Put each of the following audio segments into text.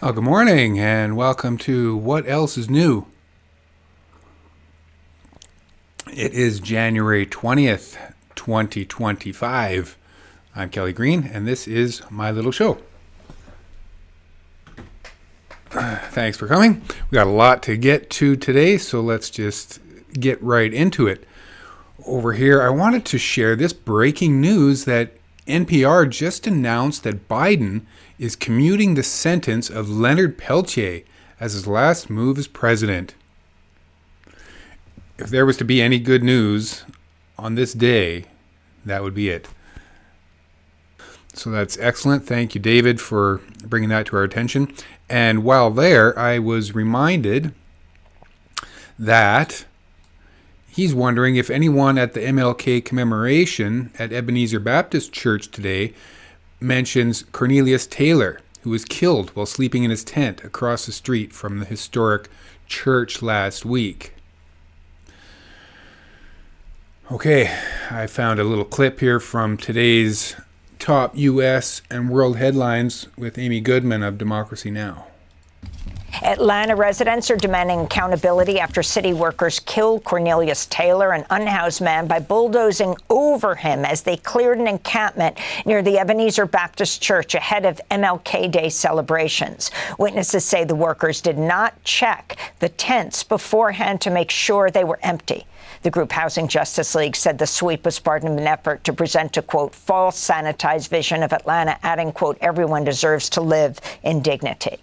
Well, good morning and welcome to What Else is New. It is January 20th, 2025. I'm Kelly Green and this is my little show. Thanks for coming. We got a lot to get to today, so let's just get right into it. Over here, I wanted to share this breaking news that NPR just announced that Biden is commuting the sentence of Leonard Peltier as his last move as president. If there was to be any good news on this day, that would be it. So that's excellent. Thank you, David, for bringing that to our attention. And while there, I was reminded that he's wondering if anyone at the MLK commemoration at Ebenezer Baptist Church today mentions Cornelius Taylor, who was killed while sleeping in his tent across the street from the historic church last week. Okay, I found a little clip here from today's top U.S. and world headlines with Amy Goodman of Democracy Now! Atlanta residents are demanding accountability after city workers killed Cornelius Taylor, an unhoused man, by bulldozing over him as they cleared an encampment near the Ebenezer Baptist Church ahead of MLK Day celebrations. Witnesses say the workers did not check the tents beforehand to make sure they were empty. The group Housing Justice League said the sweep was part of an effort to present a, quote, false sanitized vision of Atlanta, adding, quote, everyone deserves to live in dignity.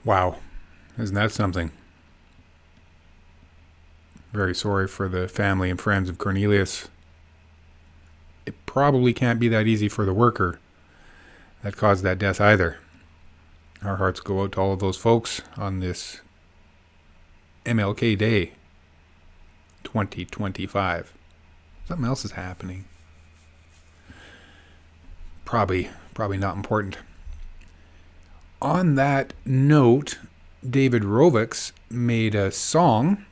Wow, isn't that something? Very sorry for the family and friends of Cornelius. It probably can't be that easy for the worker that caused that death either. Our hearts go out to all of those folks on this MLK Day 2025. Something else is happening. Probably not important. On that note, David Rovix made a song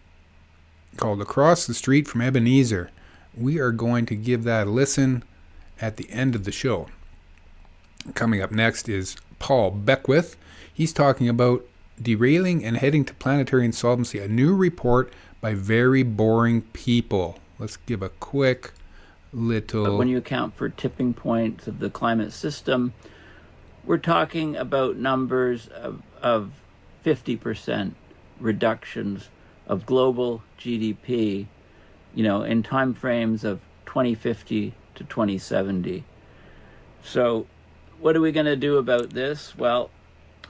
called Across the Street from Ebenezer. We are going to give that a listen at the end of the show. Coming up next is Paul Beckwith. He's talking about derailing and heading to planetary insolvency, a new report by very boring people. Let's give a quick little... But when you account for tipping points of the climate system, we're talking about numbers of 50% reductions of global GDP, in time frames of 2050 to 2070. So what are we going to do about this? Well,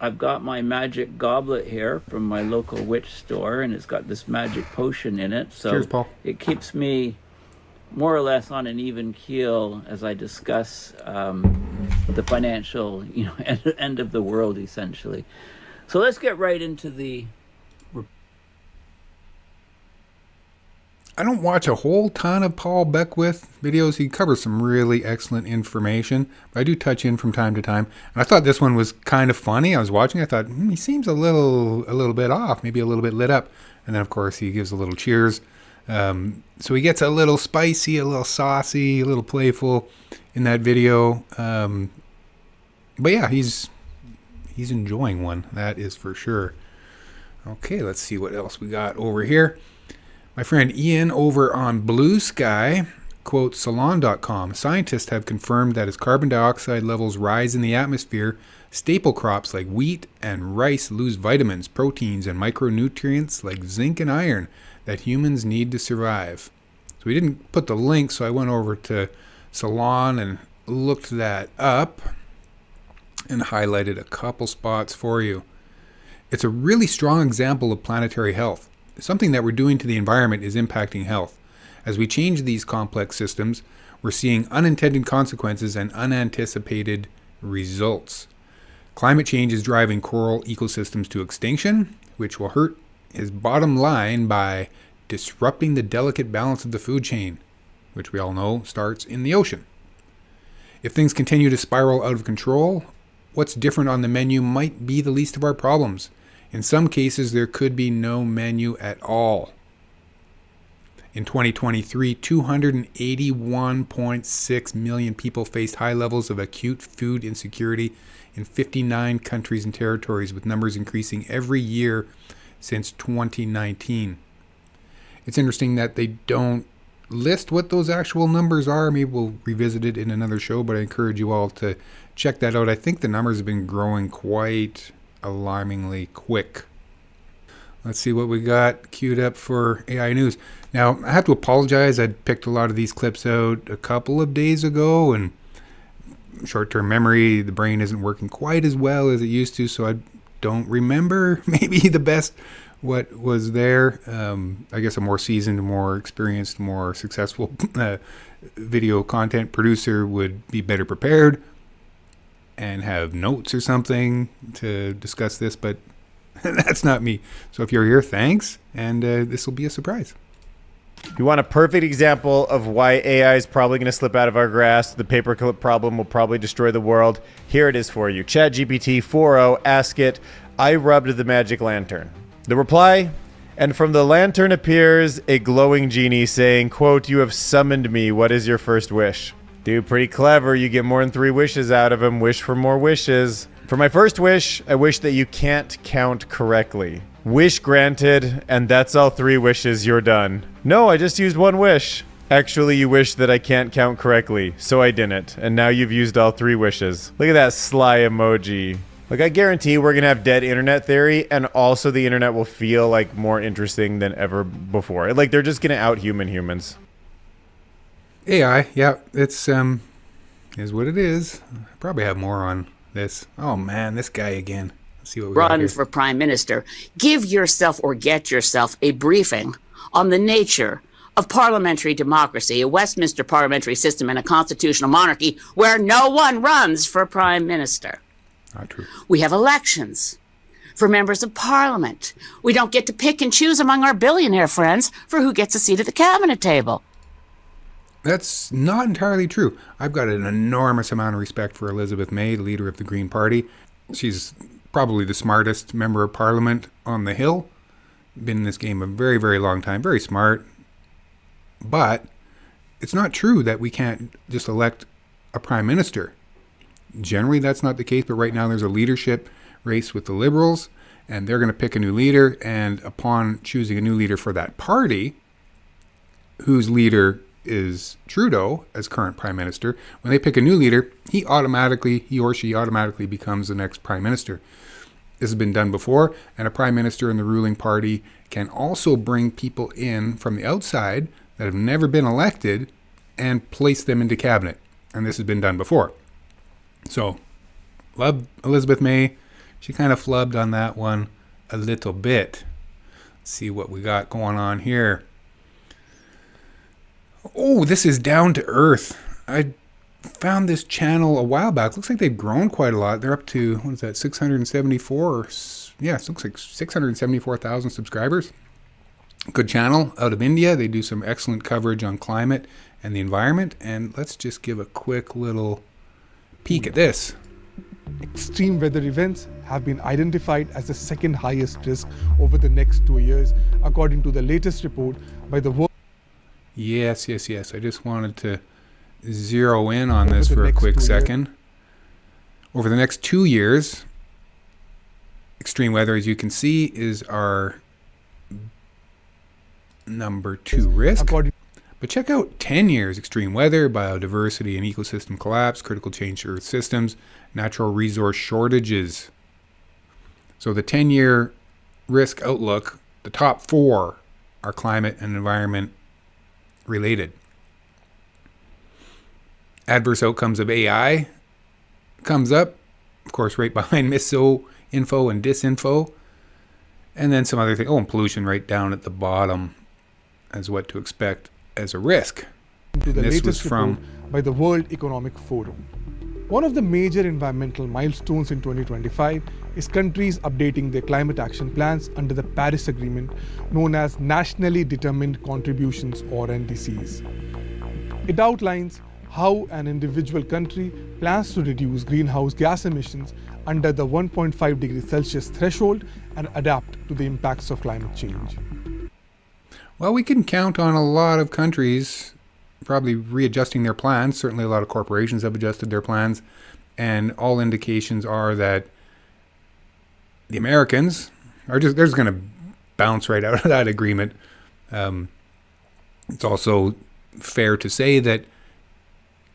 I've got my magic goblet here from my local witch store, and it's got this magic potion in it. So cheers, Paul. It keeps me more or less on an even keel as I discuss the financial, end of the world, essentially. So let's get right into the... I don't watch a whole ton of Paul Beckwith videos. He covers some really excellent information, but I do touch in from time to time. And I thought this one was kind of funny. I was watching, I thought, he seems a little bit off, maybe a little bit lit up. And then, of course, he gives a little cheers. So he gets a little spicy, a little saucy, a little playful in that video. But yeah, he's enjoying one, that is for sure. Okay, let's see what else we got over here. My friend Ian over on Blue Sky quotes Salon.com. Scientists have confirmed that as carbon dioxide levels rise in the atmosphere, staple crops like wheat and rice lose vitamins, proteins, and micronutrients like zinc and iron that humans need to survive. So we didn't put the link, so I went over to Salon and looked that up and highlighted a couple spots for you. It's a really strong example of planetary health. Something that we're doing to the environment is impacting health. As we change these complex systems, we're seeing unintended consequences and unanticipated results. Climate change is driving coral ecosystems to extinction, which will hurt his bottom line by disrupting the delicate balance of the food chain, which we all know starts in the ocean. If things continue to spiral out of control, what's different on the menu might be the least of our problems. In some cases, there could be no menu at all. In 2023, 281.6 million people faced high levels of acute food insecurity in 59 countries and territories, with numbers increasing every year since 2019. It's interesting that they don't list what those actual numbers are. Maybe we'll revisit it in another show, but I encourage you all to check that out. I think the numbers have been growing quite alarmingly quick. Let's see what we got queued up for AI News. Now, I have to apologize. I picked a lot of these clips out a couple of days ago, and short-term memory, the brain isn't working quite as well as it used to, so I don't remember maybe the best what was there. I guess a more seasoned, more experienced, more successful video content producer would be better prepared and have notes or something to discuss this, but that's not me. So if you're here, thanks, and this will be a surprise. You want a perfect example of why AI is probably going to slip out of our grasp? The paperclip problem will probably destroy the world. Here it is for you. ChatGPT 4.0, ask it, I rubbed the magic lantern. The reply, and from the lantern appears a glowing genie saying, quote, you have summoned me. What is your first wish? Dude, pretty clever. You get more than 3 wishes out of him. Wish for more wishes. For my first wish, I wish that you can't count correctly. Wish granted, and that's all 3 wishes, you're done. No, I just used 1 wish. Actually, you wish that I can't count correctly, so I didn't, and now you've used all 3 wishes. Look at that sly emoji. Like, I guarantee we're gonna have dead internet theory, and also the internet will feel like more interesting than ever before. Like, they're just gonna out-human humans. AI, yeah, it's is what it is. I probably have more on this. Oh man, this guy again. Let's see what we got Run here. for prime minister. Give yourself or get yourself a briefing on the nature of parliamentary democracy, a Westminster parliamentary system, and a constitutional monarchy where no one runs for prime minister. Not true. We have elections for members of parliament. We don't get to pick and choose among our billionaire friends for who gets a seat at the cabinet table. That's not entirely true. I've got an enormous amount of respect for Elizabeth May, the leader of the Green Party. She's probably the smartest member of parliament on the Hill. Been in this game a very, very long time. Very smart. But it's not true that we can't just elect a prime minister. Generally, that's not the case, but right now there's a leadership race with the Liberals, and they're going to pick a new leader, and upon choosing a new leader for that party, whose leader is Trudeau as current prime minister, when they pick a new leader, he or she automatically becomes the next prime minister. This has been done before, and a prime minister in the ruling party can also bring people in from the outside that have never been elected and place them into cabinet. And this has been done before. So, love Elizabeth May. She kind of flubbed on that one a little bit. Let's see what we got going on here. Oh, this is down to earth. I found this channel a while back. Looks like they've grown quite a lot. They're up to, what is that, 674? Yeah, it looks like 674,000 subscribers. Good channel out of India. They do some excellent coverage on climate and the environment. And let's just give a quick little peek at this. Extreme weather events have been identified as the second highest risk over the next 2 years, according to the latest report by the World. Yes. I just wanted to zero in on this for a quick second. Over the next 2 years, extreme weather, as you can see, is our number 2 risk. But check out 10 years, extreme weather, biodiversity and ecosystem collapse, critical change to Earth systems, natural resource shortages. So the 10-year risk outlook, the top 4 are climate and environment related. Adverse outcomes of AI comes up, of course, right behind misinfo and disinfo. And then some other things. Oh, and pollution right down at the bottom as what to expect as a risk. To the this latest was from report by the World Economic Forum. One of the major environmental milestones in 2025 is countries updating their climate action plans under the Paris Agreement, known as Nationally Determined Contributions, or NDCs. It outlines how an individual country plans to reduce greenhouse gas emissions under the 1.5 degrees Celsius threshold and adapt to the impacts of climate change. Well, we can count on a lot of countries probably readjusting their plans. Certainly a lot of corporations have adjusted their plans. And all indications are that the Americans are just, they're just going to bounce right out of that agreement. It's also fair to say that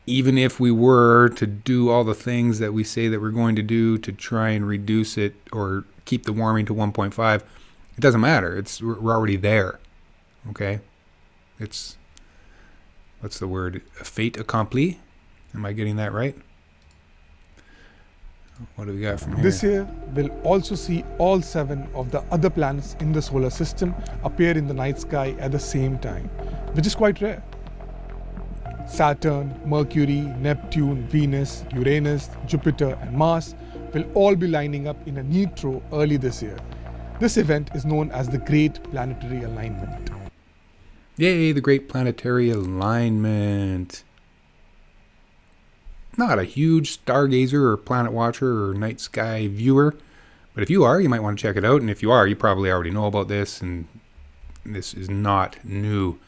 even if we were to do all the things that we say that we're going to do to try and reduce it or keep the warming to 1.5, it doesn't matter. We're already there. Okay? It's, what's the word? A fait accompli? Am I getting that right? What do we got from here? This year, we'll also see all 7 of the other planets in the solar system appear in the night sky at the same time, which is quite rare. Saturn, Mercury, Neptune, Venus, Uranus, Jupiter, and Mars will all be lining up in a neat row early this year. This event is known as the Great Planetary Alignment. Yay, the Great Planetary Alignment. Not a huge stargazer or planet watcher or night sky viewer, but if you are, you might want to check it out. And if you are, you probably already know about this, and this is not new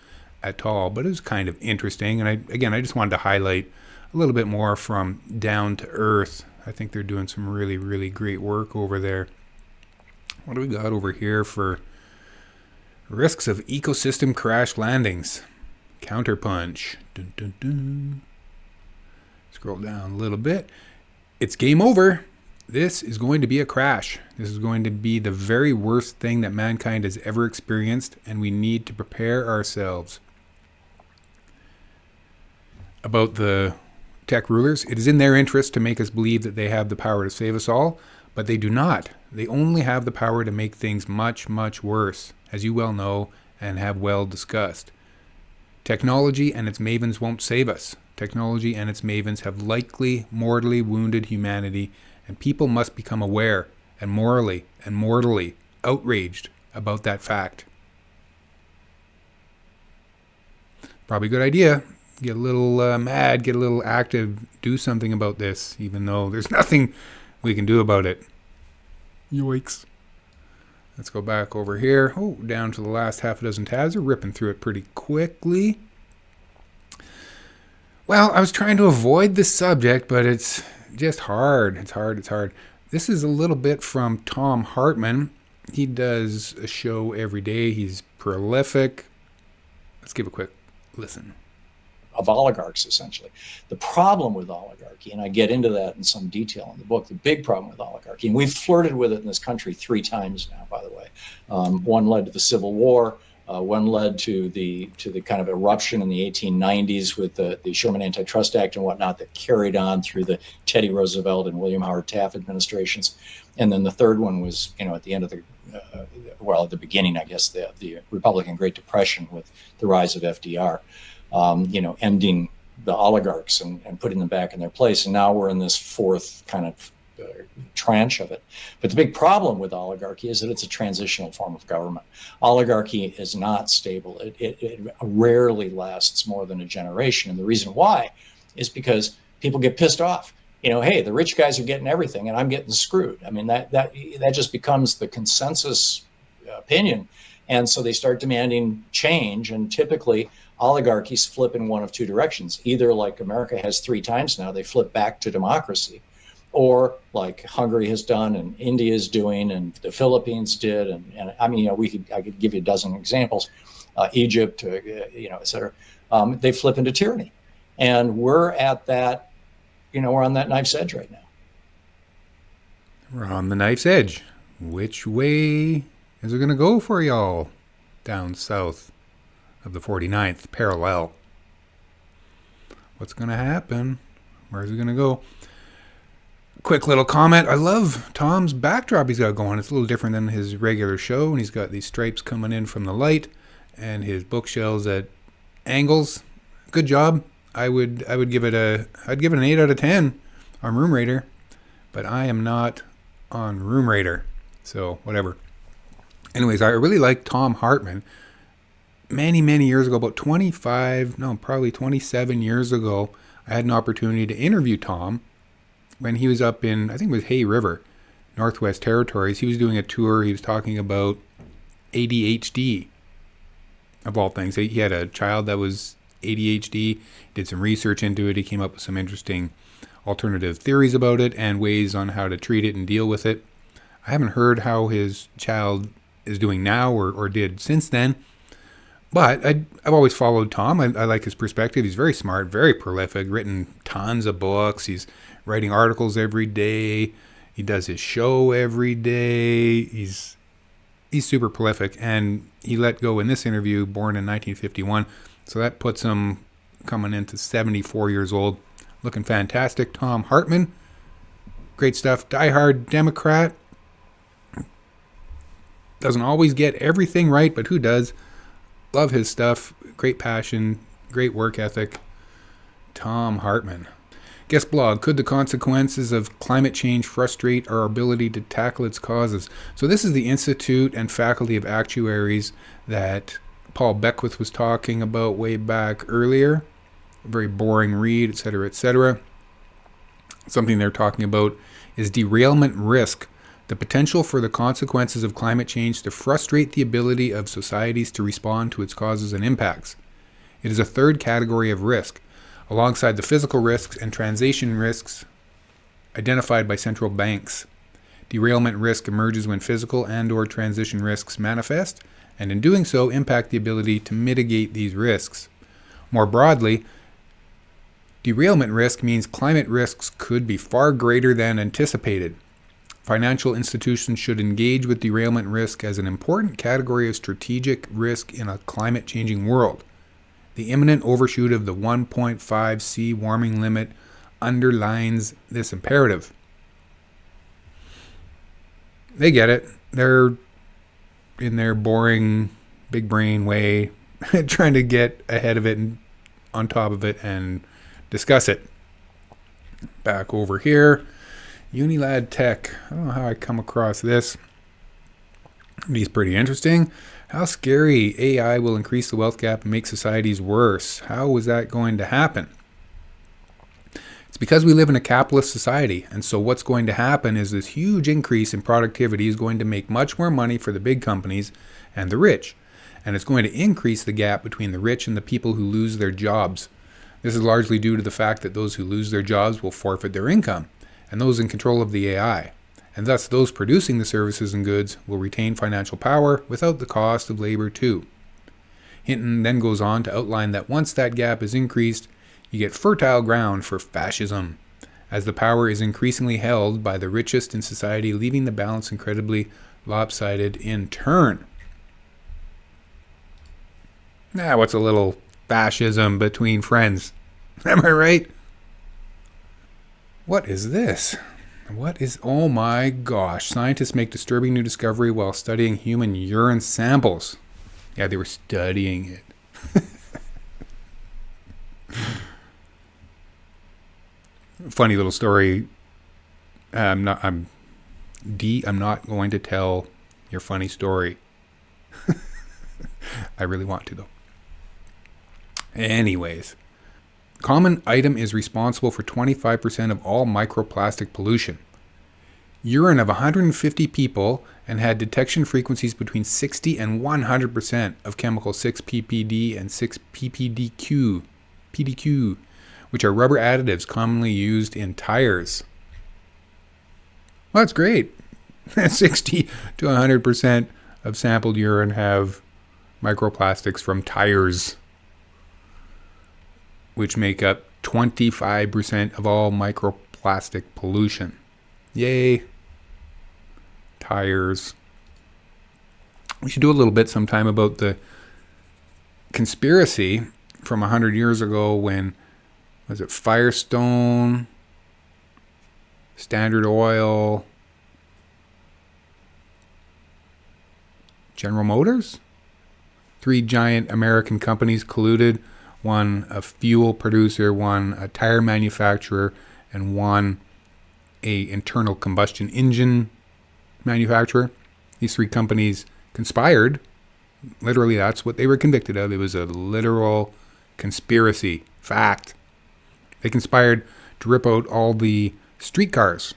at all, but it's kind of interesting. And I just wanted to highlight a little bit more from Down to Earth. I think they're doing some really, really great work over there. What do we got over here for risks of ecosystem crash landings? Counterpunch. Dun, dun, dun. Scroll down a little bit. It's game over. This is going to be a crash. This is going to be the very worst thing that mankind has ever experienced, and we need to prepare ourselves. About the tech rulers, it is in their interest to make us believe that they have the power to save us all, but they do not. They only have the power to make things much, much worse, as you well know and have well discussed. Technology and its mavens won't save us. Technology and its mavens have likely mortally wounded humanity, and people must become aware and morally and mortally outraged about that fact. Probably a good idea. Get a little mad, get a little active, do something about this, even though there's nothing we can do about it. Yoicks. Let's go back over here. Oh, down to the last half a dozen tabs. We're ripping through it pretty quickly. Well, I was trying to avoid this subject, but it's just hard. It's hard. This is a little bit from Thom Hartmann. He does a show every day. He's prolific. Let's give a quick listen. Of oligarchs, essentially. The problem with oligarchy, and I get into that in some detail in the book, the big problem with oligarchy, and we've flirted with it in this country 3 times now, by the way. One led to the Civil War. One led to the kind of eruption in the 1890s with the Sherman Antitrust Act and whatnot that carried on through the Teddy Roosevelt and William Howard Taft administrations. And then the third one was, at the end of at the beginning, I guess, the Republican Great Depression with the rise of FDR. Ending the oligarchs and putting them back in their place. And now we're in this 4th kind of tranche of it. But the big problem with oligarchy is that it's a transitional form of government. Oligarchy is not stable. It rarely lasts more than a generation. And the reason why is because people get pissed off. Hey, the rich guys are getting everything and I'm getting screwed. I mean, that just becomes the consensus opinion. And so they start demanding change. And typically oligarchies flip in one of 2 directions. Either like America has 3 times now, they flip back to democracy, or like Hungary has done and India is doing and the Philippines did. And I mean, I could give you a dozen examples, Egypt, et cetera. They flip into tyranny. And we're at that, we're on that knife's edge right now. We're on the knife's edge. Which way is it going to go for y'all down south of the 49th parallel? What's going to happen? Where's it going to go? Quick little comment. I love Tom's backdrop he's got going. It's a little different than his regular show, and he's got these stripes coming in from the light and his bookshelves at angles. Good job. I'd give it an 8 out of 10 on Room Rater, but I am not on Room Rater, so whatever. Anyways, I really like Thom Hartmann. Many years ago, probably 27 years ago, I had an opportunity to interview Thom when he was up in, I think it was Hay River, Northwest Territories. He was doing a tour. He was talking about ADHD. of all things. He had a child that was ADHD, did some research into it. He came up with some interesting alternative theories about it and ways on how to treat it and deal with it. I haven't heard how his child is doing now or did since then. But I've always followed Thom. I like his perspective. He's very smart, very prolific, written tons of books. He's writing articles every day. He does his show every day. He's super prolific. And he let go in this interview, born in 1951. So that puts him coming into 74 years old. Looking fantastic. Thom Hartmann. Great stuff. Diehard Democrat. Doesn't always get everything right, but who does? Love his stuff. Great passion. Great work ethic. Thom Hartmann. Guest blog, could the consequences of climate change frustrate our ability to tackle its causes? So this is the Institute and Faculty of Actuaries that Paul Beckwith was talking about way back earlier. A very boring read, etc., etc. Something they're talking about is derailment risk, the potential for the consequences of climate change to frustrate the ability of societies to respond to its causes and impacts. It is a third category of risk, alongside the physical risks and transition risks identified by central banks. Derailment risk emerges when physical and/or transition risks manifest, and in doing so impact the ability to mitigate these risks. More broadly, derailment risk means climate risks could be far greater than anticipated. Financial institutions should engage with derailment risk as an important category of strategic risk in a climate-changing world. The imminent overshoot of the 1.5 C warming limit underlines this imperative. They get it. They're in their boring, big brain way trying to get ahead of it and on top of it and discuss it. Back over here, Unilad Tech. I don't know how I come across this. He's pretty interesting. How scary AI will increase the wealth gap and make societies worse. How is that going to happen? It's because we live in a capitalist society, and so what's going to happen is this huge increase in productivity is going to make much more money for the big companies and the rich, and it's going to increase the gap between the rich and the people who lose their jobs. This is largely due to the fact that those who lose their jobs will forfeit their income, and those in control of the AI. And thus those producing the services and goods will retain financial power without the cost of labor too. Hinton then goes on to outline that once that gap is increased, you get fertile ground for fascism, as the power is increasingly held by the richest in society, leaving the balance incredibly lopsided in turn. Now, what's a little fascism between friends? Am I right? What is this? Oh my gosh. Scientists make disturbing new discovery while studying human urine samples. Yeah, they were studying it. Funny little story. I'm not going to tell your funny story. I really want to though. Anyways. Common item is responsible for 25% of all microplastic pollution. Urine of 150 people and had detection frequencies between 60 and 100% of chemical 6-PPD and 6-PPDQ, which are rubber additives commonly used in tires. Well, that's great. 60 to 100% of sampled urine have microplastics from tires, which make up 25% of all microplastic pollution. Yay. Tires. We should do a little bit sometime about the conspiracy from 100 years ago when, was it Firestone, Standard Oil, General Motors? 3 giant American companies colluded. One a fuel producer, one a tire manufacturer, and one a internal combustion engine manufacturer. These 3 companies conspired. Literally, that's what they were convicted of. It was a literal conspiracy. Fact. They conspired to rip out all the streetcars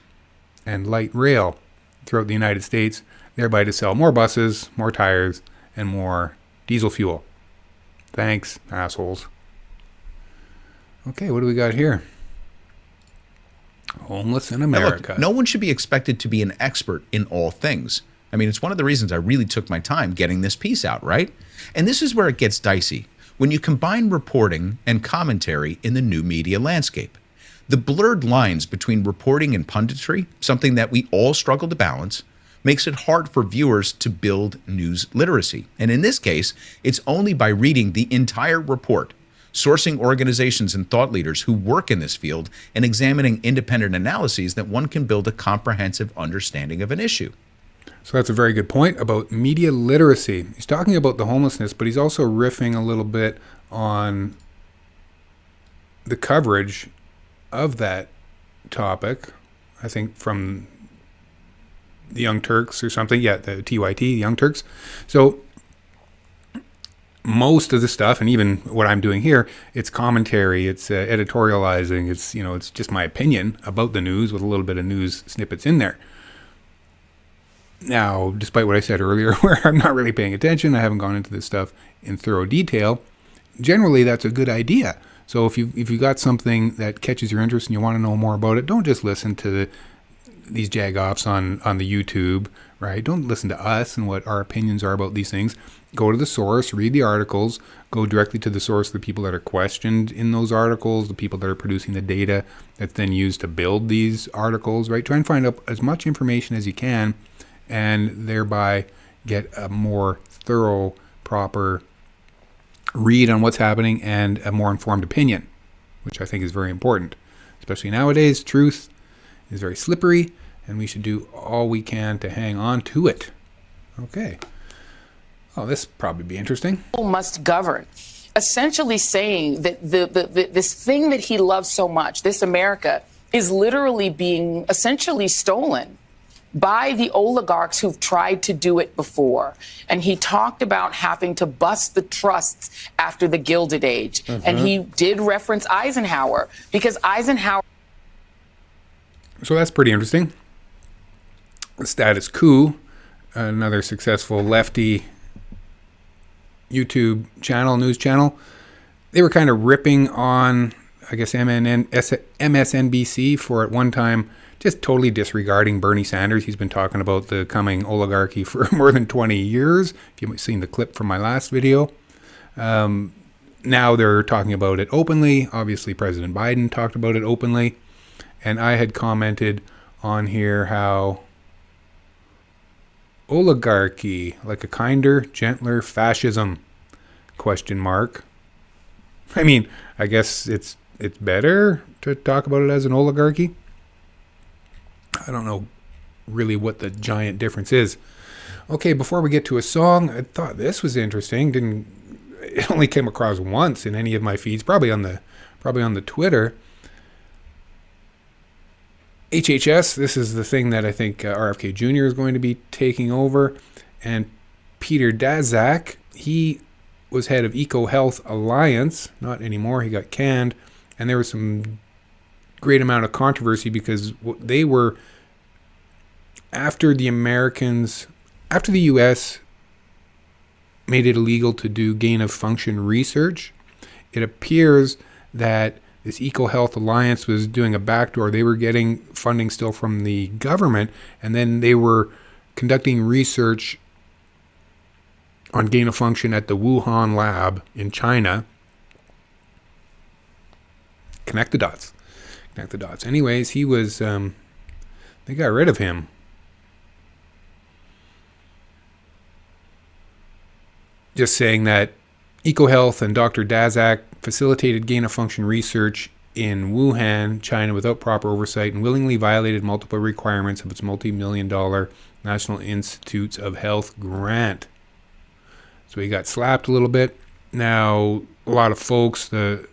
and light rail throughout the United States, thereby to sell more buses, more tires, and more diesel fuel. Thanks, assholes. Okay, what do we got here? Homeless in America. Now, look, no one should be expected to be an expert in all things. I mean, it's one of the reasons I really took my time getting this piece out, right? And this is where it gets dicey, when you combine reporting and commentary in the new media landscape. The blurred lines between reporting and punditry, something that we all struggle to balance, makes it hard for viewers to build news literacy. And in this case, it's only by reading the entire report, sourcing organizations and thought leaders who work in this field, and examining independent analyses that one can build a comprehensive understanding of an issue. So that's a very good point about media literacy. He's talking about the homelessness, but he's also riffing a little bit on the coverage of that topic, I think from the Young Turks or something. Yeah, the TYT, the Young Turks. So most of the stuff, and even what I'm doing here, it's commentary, it's editorializing, it's just my opinion about the news with a little bit of news snippets in there. Now, despite what I said earlier, where I'm not really paying attention, I haven't gone into this stuff in thorough detail, generally that's a good idea. So if you got something that catches your interest and you want to know more about it, don't just listen to these jagoffs on the YouTube, right? Don't listen to us and what our opinions are about these things. Go to the source, read the articles, go directly to the source, the people that are questioned in those articles, the people that are producing the data that's then used to build these articles, right? Try and find out as much information as you can, and thereby get a more thorough, proper read on what's happening and a more informed opinion, which I think is very important. Especially nowadays, truth is very slippery, and we should do all we can to hang on to it. Okay. Oh, this probably be interesting. Must govern. Essentially saying that this thing that he loves so much, this America, is literally being essentially stolen by the oligarchs who've tried to do it before. And he talked about having to bust the trusts after the Gilded Age. Mm-hmm. And he did reference Eisenhower, because Eisenhower... So that's pretty interesting. Status Quo, another successful lefty YouTube channel, news channel, they were kind of ripping on, I guess, MSNBC for at one time just totally disregarding Bernie Sanders. He's been talking about the coming oligarchy for more than 20 years. If you've seen the clip from my last video. Now they're talking about it openly. Obviously, President Biden talked about it openly. And I had commented on here how oligarchy, like a kinder, gentler fascism, ? I mean, I guess it's better to talk about it as an oligarchy. I don't know really what the giant difference is. Okay, before we get to a song, I thought this was interesting. It only came across once in any of my feeds, probably on the Twitter. HHS, this is the thing that I think RFK Jr. is going to be taking over. And Peter Daszak, he was head of EcoHealth Alliance. Not anymore, he got canned. And there was some great amount of controversy because they were, after the U.S. made it illegal to do gain-of-function research, it appears that this EcoHealth Alliance was doing a backdoor. They were getting funding still from the government, and then they were conducting research on gain-of-function at the Wuhan lab in China. Connect the dots. Anyways, he was, they got rid of him. Just saying that EcoHealth and Dr. Daszak facilitated gain-of-function research in Wuhan, China, without proper oversight and willingly violated multiple requirements of its multi-million-dollar National Institutes of Health grant. So he got slapped a little bit. Now, a lot of folks, the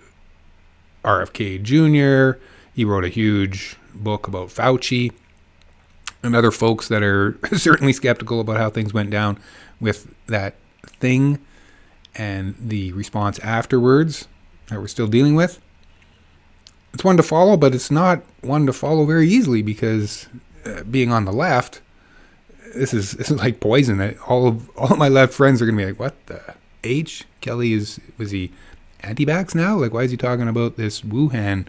RFK Jr., he wrote a huge book about Fauci, and other folks that are certainly skeptical about how things went down with that thing and the response afterwards that we're still dealing with. It's one to follow, but it's not one to follow very easily because being on the left, this is like poison. All of my left friends are going to be like, what the H. Kelly was he anti-vax now? Like, why is he talking about this Wuhan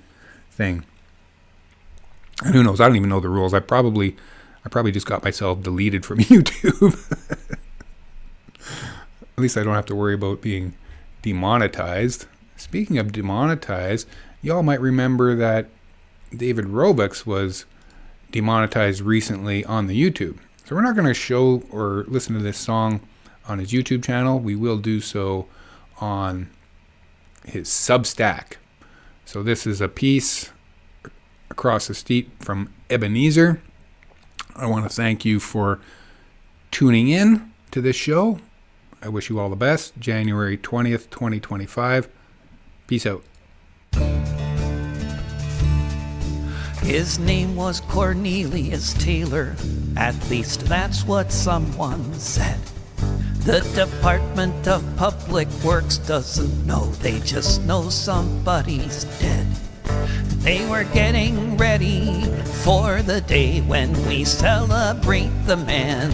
thing? And who knows? I don't even know the rules. I probably just got myself deleted from YouTube. At least I don't have to worry about being demonetized. Speaking of demonetized, y'all might remember that David Roebuck's was demonetized recently on the YouTube. So we're not going to show or listen to this song on his YouTube channel. We will do so on his Substack. So this is a piece across the street from Ebenezer. I want to thank you for tuning in to this show. I wish you all the best. January 20th, 2025. Peace out. His name was Cornelius Taylor, at least that's what someone said. The Department of Public Works doesn't know, they just know somebody's dead. They were getting ready for the day when we celebrate the man,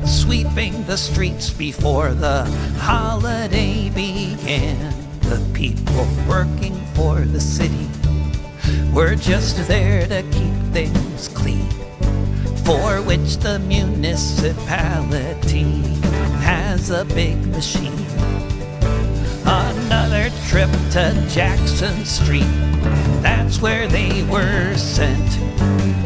sweeping the streets before the holiday began. The people working for the city were just there to keep things clean, for which the municipality has a big machine. Another trip to Jackson Street, that's where they were sent,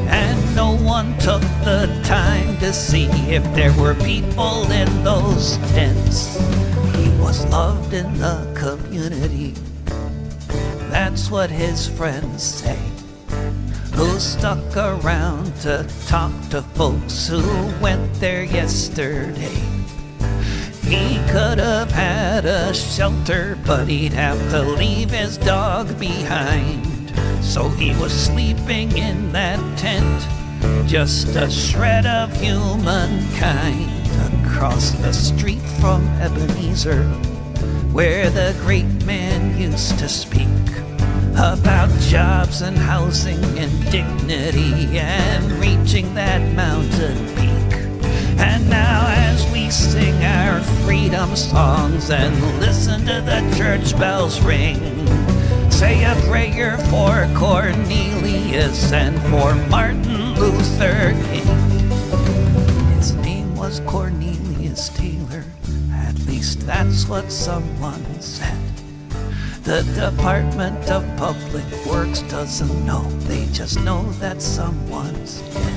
and no one took the time to see if there were people in those tents. He was loved in the community, that's what his friends say, who stuck around to talk to folks who went there yesterday. He could have had a shelter, but he'd have to leave his dog behind. So he was sleeping in that tent, just a shred of humankind, across the street from Ebenezer, where the great man used to speak about jobs and housing and dignity and reaching that mountain peak. And now as we sing our freedom songs and listen to the church bells ring, say a prayer for Cornelius and for Martin Luther King. His name was Cornelius Taylor, at least that's what someone said. The Department of Public Works doesn't know, they just know that someone's dead.